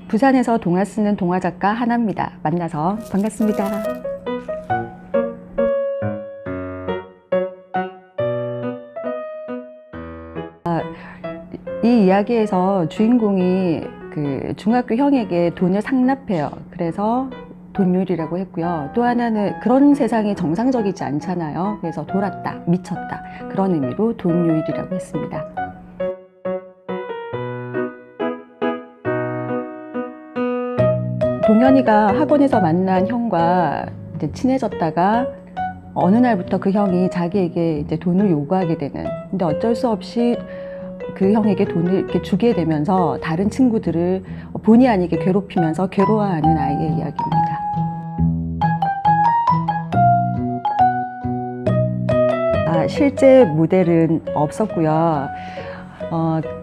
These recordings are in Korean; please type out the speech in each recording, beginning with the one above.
부산에서 동화 쓰는 동화 작가 하나입니다. 만나서 반갑습니다. 이 이야기에서 주인공이 그 중학교 형에게 돈을 상납해요. 그래서 돈요일이라고 했고요. 또 하나는 그런 세상이 정상적이지 않잖아요. 그래서 돌았다, 미쳤다, 그런 의미로 돈요일이라고 했습니다. 동현이가 학원에서 만난 형과 이제 친해졌다가 어느 날부터 그 형이 자기에게 이제 돈을 요구하게 되는, 근데 어쩔 수 없이 그 형에게 돈을 이렇게 주게 되면서 다른 친구들을 본의 아니게 괴롭히면서 괴로워하는 아이의 이야기입니다. 실제 모델은 없었고요.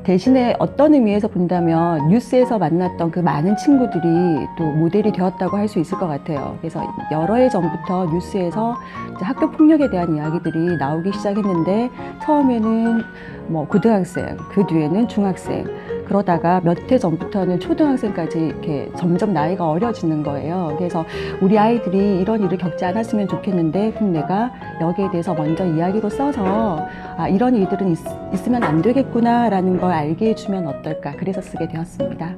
대신에 어떤 의미에서 본다면 뉴스에서 만났던 그 많은 친구들이 또 모델이 되었다고 할 수 있을 것 같아요. 그래서 여러 해 전부터 뉴스에서 이제 학교 폭력에 대한 이야기들이 나오기 시작했는데, 처음에는 뭐 고등학생, 그 뒤에는 중학생, 그러다가 몇 해 전부터는 초등학생까지 이렇게 점점 나이가 어려지는 거예요. 그래서 우리 아이들이 이런 일을 겪지 않았으면 좋겠는데, 그럼 내가 여기에 대해서 먼저 이야기로 써서 이런 일들은 있으면 안 되겠구나 라는 걸 알게 해주면 어떨까, 그래서 쓰게 되었습니다.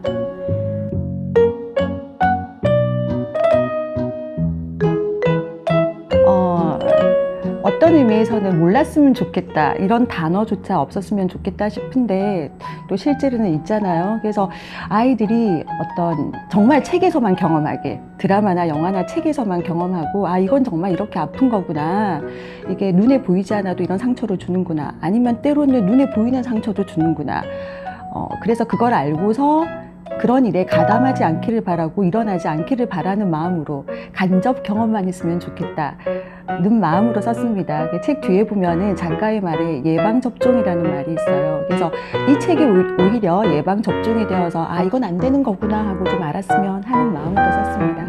어떤 의미에서는 몰랐으면 좋겠다, 이런 단어조차 없었으면 좋겠다 싶은데 또 실제로는 있잖아요. 그래서 아이들이 어떤 정말 책에서만 경험하게, 드라마나 영화나 책에서만 경험하고, 이건 정말 이렇게 아픈 거구나, 이게 눈에 보이지 않아도 이런 상처를 주는구나, 아니면 때로는 눈에 보이는 상처도 주는구나. 그래서 그걸 알고서 그런 일에 가담하지 않기를 바라고 일어나지 않기를 바라는 마음으로 간접 경험만 있으면 좋겠다는 마음으로 썼습니다. 책 뒤에 보면은 작가의 말에 예방접종이라는 말이 있어요. 그래서 이 책이 오히려 예방접종이 되어서 이건 안 되는 거구나 하고 좀 알았으면 하는 마음으로 썼습니다.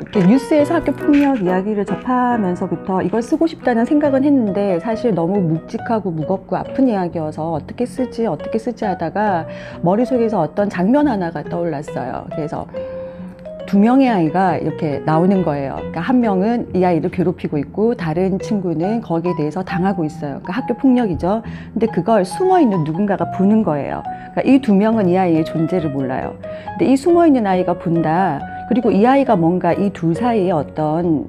이렇게 뉴스에서 학교 폭력 이야기를 접하면서부터 이걸 쓰고 싶다는 생각은 했는데, 사실 너무 묵직하고 무겁고 아픈 이야기여서 어떻게 쓰지 하다가 머릿속에서 어떤 장면 하나가 떠올랐어요. 그래서 두 명의 아이가 이렇게 나오는 거예요. 그러니까 한 명은 이 아이를 괴롭히고 있고, 다른 친구는 거기에 대해서 당하고 있어요. 그러니까 학교 폭력이죠. 근데 그걸 숨어있는 누군가가 보는 거예요. 그러니까 이 두 명은 이 아이의 존재를 몰라요. 근데 이 숨어있는 아이가 본다. 그리고 이 아이가 뭔가 이 둘 사이에 어떤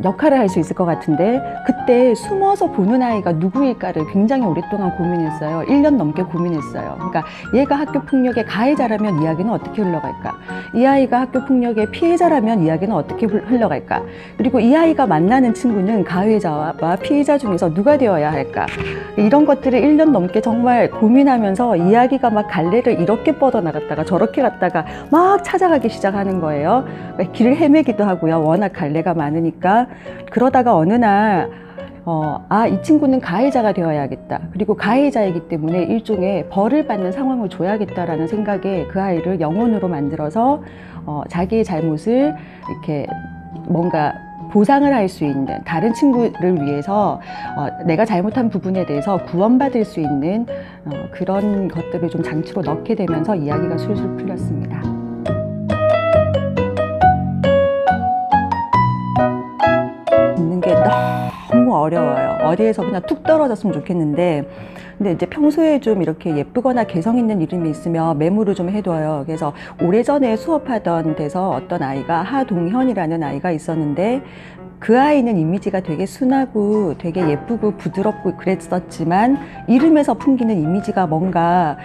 역할을 할 수 있을 것 같은데, 그때 숨어서 보는 아이가 누구일까를 굉장히 오랫동안 고민했어요. 1년 넘게 고민했어요. 그러니까 얘가 학교 폭력의 가해자라면 이야기는 어떻게 흘러갈까? 이 아이가 학교 폭력의 피해자라면 이야기는 어떻게 흘러갈까? 그리고 이 아이가 만나는 친구는 가해자와 피해자 중에서 누가 되어야 할까? 이런 것들을 1년 넘게 정말 고민하면서 이야기가 막 갈래를 이렇게 뻗어나갔다가 저렇게 갔다가 막 찾아가기 시작하는 거예요. 그러니까 길을 헤매기도 하고요. 워낙 갈래가 많으니까. 그러다가 어느 날 이 친구는 가해자가 되어야겠다. 그리고 가해자이기 때문에 일종의 벌을 받는 상황을 줘야겠다라는 생각에 그 아이를 영혼으로 만들어서 자기의 잘못을 이렇게 뭔가 보상을 할 수 있는, 다른 친구를 위해서 내가 잘못한 부분에 대해서 구원받을 수 있는 그런 것들을 좀 장치로 넣게 되면서 이야기가 술술 풀렸습니다. 듣는 게 너무 어려워요. 어디에서 그냥 툭 떨어졌으면 좋겠는데, 근데 이제 평소에 좀 이렇게 예쁘거나 개성 있는 이름이 있으면 메모를 좀 해둬요. 그래서 오래전에 수업하던 데서 어떤 아이가 하동현이라는 아이가 있었는데, 그 아이는 이미지가 되게 순하고 되게 예쁘고 부드럽고 그랬었지만, 이름에서 풍기는 이미지가 뭔가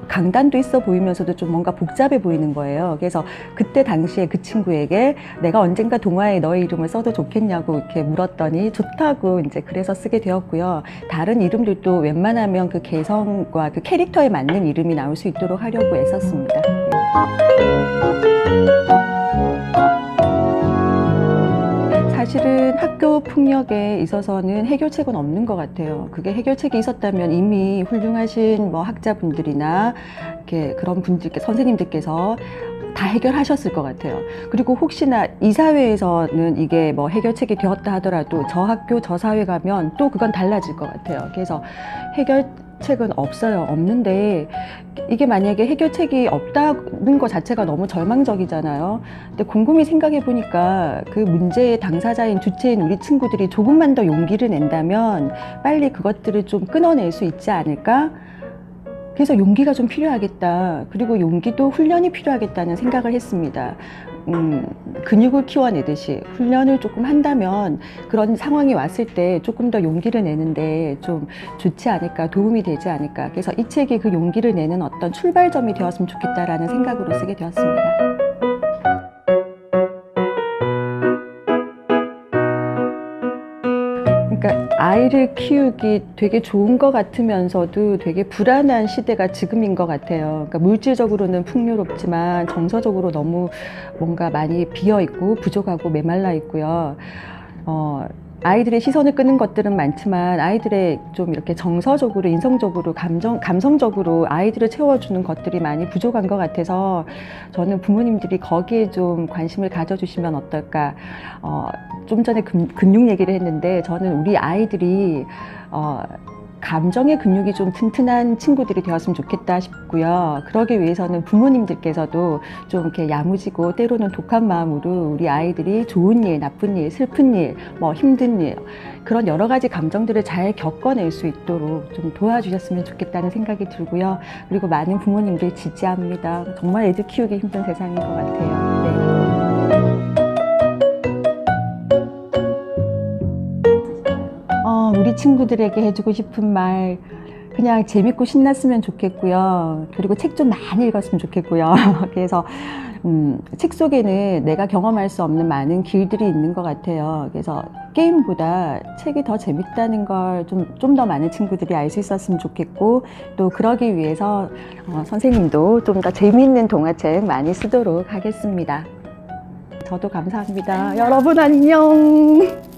강단도 있어 보이면서도 좀 뭔가 복잡해 보이는 거예요. 그래서 그때 당시에 그 친구에게 내가 언젠가 동화에 너의 이름을 써도 좋겠냐고 이렇게 물었더니 좋다고, 이제 그래서 쓰게 되었고요. 다른 이름들도 웬만하면 그 개성과 그 캐릭터에 맞는 이름이 나올 수 있도록 하려고 애썼습니다. 사실은 학교 폭력에 있어서는 해결책은 없는 것 같아요. 그게 해결책이 있었다면 이미 훌륭하신 학자분들이나 이렇게 그런 분들께, 선생님들께서 다 해결하셨을 것 같아요. 그리고 혹시나 이 사회에서는 이게 뭐 해결책이 되었다 하더라도 저 학교, 저 사회 가면 또 그건 달라질 것 같아요. 그래서 해결책은 없어요. 없는데 이게 만약에 해결책이 없다는 것 자체가 너무 절망적이잖아요. 근데 곰곰이 생각해 보니까 그 문제의 당사자인 주체인 우리 친구들이 조금만 더 용기를 낸다면 빨리 그것들을 좀 끊어낼 수 있지 않을까? 그래서 용기가 좀 필요하겠다. 그리고 용기도 훈련이 필요하겠다는 생각을 했습니다. 근육을 키워내듯이 훈련을 조금 한다면 그런 상황이 왔을 때 조금 더 용기를 내는데 좀 좋지 않을까, 도움이 되지 않을까. 그래서 이 책이 그 용기를 내는 어떤 출발점이 되었으면 좋겠다라는 생각으로 쓰게 되었습니다. 그러니까 아이를 키우기 되게 좋은 것 같으면서도 되게 불안한 시대가 지금인 것 같아요. 그러니까 물질적으로는 풍요롭지만 정서적으로 너무 뭔가 많이 비어 있고 부족하고 메말라 있고요. 아이들의 시선을 끄는 것들은 많지만 아이들의 좀 이렇게 정서적으로, 인성적으로, 감성적으로 아이들을 채워주는 것들이 많이 부족한 것 같아서 저는 부모님들이 거기에 좀 관심을 가져주시면 어떨까. 좀 전에 근육 얘기를 했는데 저는 우리 아이들이 감정의 근육이 좀 튼튼한 친구들이 되었으면 좋겠다 싶고요. 그러기 위해서는 부모님들께서도 좀 이렇게 야무지고 때로는 독한 마음으로 우리 아이들이 좋은 일, 나쁜 일, 슬픈 일, 뭐 힘든 일, 그런 여러 가지 감정들을 잘 겪어낼 수 있도록 좀 도와주셨으면 좋겠다는 생각이 들고요. 그리고 많은 부모님들 지지합니다. 정말 애들 키우기 힘든 세상인 것 같아요. 네. 우리 친구들에게 해주고 싶은 말, 그냥 재밌고 신났으면 좋겠고요. 그리고 책 좀 많이 읽었으면 좋겠고요. 그래서 책 속에는 내가 경험할 수 없는 많은 길들이 있는 것 같아요. 그래서 게임보다 책이 더 재밌다는 걸 좀 더 많은 친구들이 알 수 있었으면 좋겠고, 또 그러기 위해서 선생님도 좀 더 재미있는 동화책 많이 쓰도록 하겠습니다. 저도 감사합니다. 여러분 안녕.